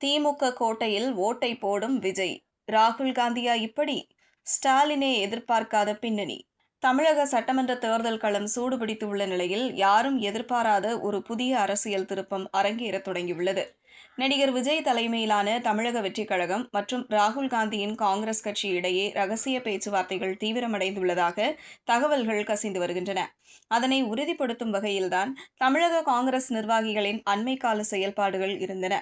திமுக கோட்டையில் ஓட்டை போடும் விஜய். ராகுல் காந்தியா இப்படி? ஸ்டாலினே எதிர்பார்க்காத பின்னணி. தமிழக சட்டமன்ற தேர்தல் களம் சூடுபிடித்து உள்ள நிலையில் யாரும் எதிர்பாராத ஒரு புதிய அரசியல் திருப்பம் அரங்கேறத் தொடங்கியுள்ளது. நடிகர் விஜய் தலைமையிலான தமிழக வெற்றிக் கழகம் மற்றும் ராகுல் காந்தியின் காங்கிரஸ் கட்சி இடையே ரகசிய பேச்சுவார்த்தைகள் தீவிரமடைந்துள்ளதாக தகவல்கள் கசிந்து வருகின்றன. அதனை உறுதிப்படுத்தும் வகையில்தான் தமிழக காங்கிரஸ் நிர்வாகிகளின் அண்மைக்கால செயல்பாடுகள் இருந்தன.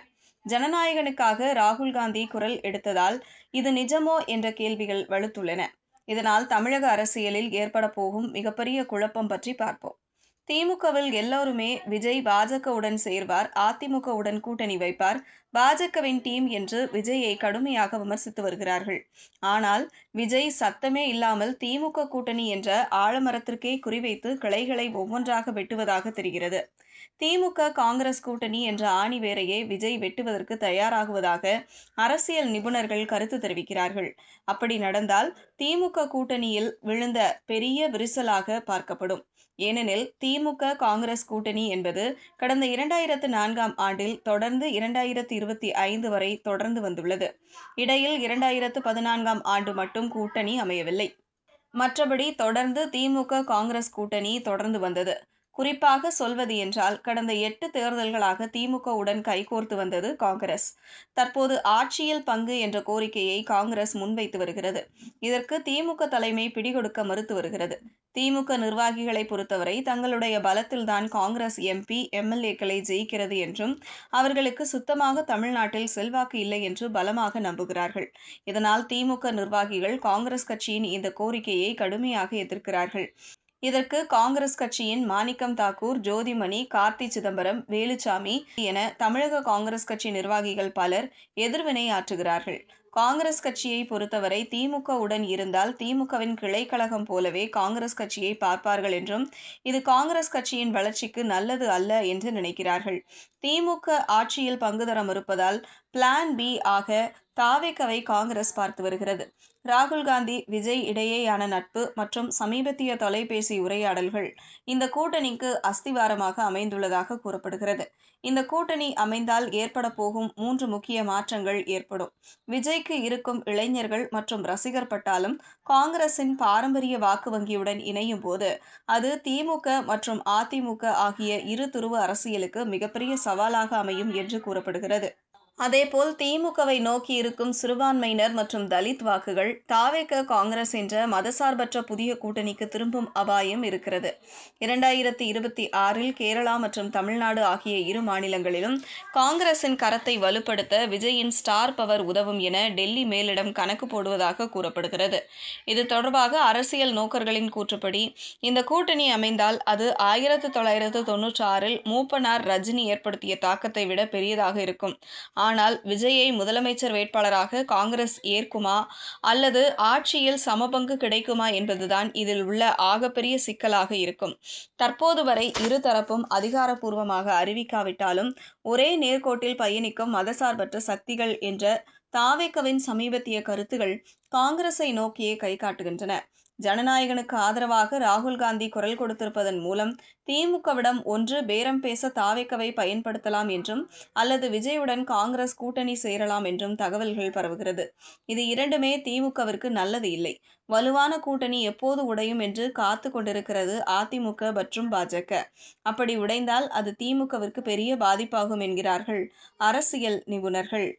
ஜனநாயகனுக்காக ராகுல் காந்தி குரல் எடுத்ததால் இது நிஜமோ என்ற கேள்விகள் வலுத்துள்ளன. இதனால் தமிழக அரசியலில் ஏற்பட போகும் மிகப்பெரிய குழப்பம் பற்றி பார்ப்போம். திமுகவில் எல்லோருமே விஜய் பாஜகவுடன் சேர்வார், அதிமுகவுடன் கூட்டணி வைப்பார், பாஜகவின் டீம் என்று விஜயை கடுமையாக விமர்சித்து வருகிறார்கள். ஆனால் விஜய் சத்தமே இல்லாமல் திமுக கூட்டணி என்ற ஆலமரத்திற்கே குறிவைத்து கிளைகளை ஒவ்வொன்றாக வெட்டுவதாக தெரிகிறது. திமுக காங்கிரஸ் கூட்டணி என்ற ஆணி வேரையே விஜய் வெட்டுவதற்கு தயாராகுவதாக அரசியல் நிபுணர்கள் கருத்து தெரிவிக்கிறார்கள். அப்படி நடந்தால் திமுக கூட்டணியில் விழுந்த பெரிய விரிசலாக பார்க்கப்படும். ஏனெனில் திமுக காங்கிரஸ் கூட்டணி என்பது கடந்த 2004ஆம் ஆண்டில் தொடர்ந்து 2025 வரை தொடர்ந்து வந்துள்ளது. இடையில் 2014ஆம் ஆண்டு மட்டும் கூட்டணி அமையவில்லை. மற்றபடி தொடர்ந்து திமுக காங்கிரஸ் கூட்டணி தொடர்ந்து வந்தது. குறிப்பாக சொல்வது என்றால் கடந்த 8 தேர்தல்களாக திமுகவுடன் கைகோர்த்து வந்தது காங்கிரஸ். தற்போது ஆட்சியில் பங்கு என்ற கோரிக்கையை காங்கிரஸ் முன்வைத்து வருகிறது. இதற்கு திமுக தலைமை பிடிகொடுக்க மறுத்து வருகிறது. திமுக நிர்வாகிகளை பொறுத்தவரை தங்களுடைய பலத்தில்தான் காங்கிரஸ் எம்பி, எம்எல்ஏக்களை ஜெயிக்கிறது என்றும் அவர்களுக்கு சுத்தமாக தமிழ்நாட்டில் செல்வாக்கு இல்லை என்று பலமாக நம்புகிறார்கள். இதனால் திமுக நிர்வாகிகள் காங்கிரஸ் கட்சியின் இந்த கோரிக்கையை கடுமையாக எதிர்க்கிறார்கள். இதற்கு காங்கிரஸ் கட்சியின் மாணிக்கம் தாக்கூர், ஜோதிமணி, கார்த்தி சிதம்பரம், வேலுச்சாமி என தமிழக காங்கிரஸ் கட்சி நிர்வாகிகள் பலர் எதிர்வினை ஆற்றுகிறார்கள். காங்கிரஸ் கட்சியை பொறுத்தவரை திமுகவுடன் இருந்தால் திமுகவின் கிளைக்கழகம் போலவே காங்கிரஸ் கட்சியை பார்ப்பார்கள் என்றும் இது காங்கிரஸ் கட்சியின் வளர்ச்சிக்கு நல்லது அல்ல என்று நினைக்கிறார்கள். திமுக ஆட்சியில் பங்கு தர மறுப்பதால் பிளான் பி ஆக தாவேகாவை காங்கிரஸ் பார்த்து வருகிறது. ராகுல் காந்தி, விஜய் இடையேயான நட்பு மற்றும் சமீபத்திய தொலைபேசி உரையாடல்கள் இந்த கூட்டணிக்கு அஸ்திவாரமாக அமைந்துள்ளதாக கூறப்படுகிறது. இந்த கூட்டணி அமைந்தால் ஏற்பட போகும் 3 முக்கிய மாற்றங்கள் ஏற்படும். விஜய்க்கு இருக்கும் இளைஞர்கள் மற்றும் ரசிகர் பட்டாளம் காங்கிரசின் பாரம்பரிய வாக்கு வங்கியுடன் இணையும் போது அது திமுக மற்றும் அதிமுக ஆகிய இரு துருவ அரசியலுக்கு மிகப்பெரிய சவாலாக அமையும் என்று கூறப்படுகிறது. அதேபோல் திமுகவை நோக்கி இருக்கும் சிறுபான்மையினர் மற்றும் தலித் வாக்குகள் தாவேக காங்கிரஸ் என்ற மதசார்பற்ற புதிய கூட்டணிக்கு திரும்பும் அபாயம் இருக்கிறது. 2026இல் கேரளா மற்றும் தமிழ்நாடு ஆகிய இரு மாநிலங்களிலும் காங்கிரசின் கரத்தை வலுப்படுத்த விஜயின் ஸ்டார் பவர் உதவும் என டெல்லி மேலிடம் கணக்கு போடுவதாக கூறப்படுகிறது. இது தொடர்பாக அரசியல் நோக்கர்களின் கூற்றுப்படி இந்த கூட்டணி அமைந்தால் அது 1996இல் மூப்பனார் ரஜினி ஏற்படுத்திய தாக்கத்தை விட பெரியதாக இருக்கும். ஆனால் விஜயை முதலமைச்சர் வேட்பாளராக காங்கிரஸ் ஏற்குமா அல்லது ஆட்சியில் சமபங்கு கிடைக்குமா என்பதுதான் இதில் உள்ள ஆகப்பெரிய சிக்கலாக இருக்கும். தற்போது வரை இரு தரப்பும் அதிகாரப்பூர்வமாக அறிவிக்காவிட்டாலும் ஒரே நேர்கோட்டில் பயணிக்கும் மதசார்பற்ற சக்திகள் என்ற தாவேகாவின் சமீபத்திய கருத்துகள் காங்கிரஸை நோக்கியே கை காட்டுகின்றன. ஜனநாயகனுக்கு ஆதரவாக ராகுல் காந்தி குரல் கொடுத்திருப்பதன் மூலம் திமுகவிடம் ஒன்று பேரம் பேச தாவேகாவை பயன்படுத்தலாம் என்றும் அல்லது விஜயுடன் காங்கிரஸ் கூட்டணி சேரலாம் என்றும் தகவல்கள் பரவுகிறது. இது இரண்டுமே திமுகவிற்கு நல்லது இல்லை. வலுவான கூட்டணி எப்போது உடையும் என்று காத்து கொண்டிருக்கிறது அதிமுக மற்றும் பாஜக. அப்படி உடைந்தால் அது திமுகவிற்கு பெரிய பாதிப்பாகும் என்கிறார்கள் அரசியல் நிபுணர்கள்.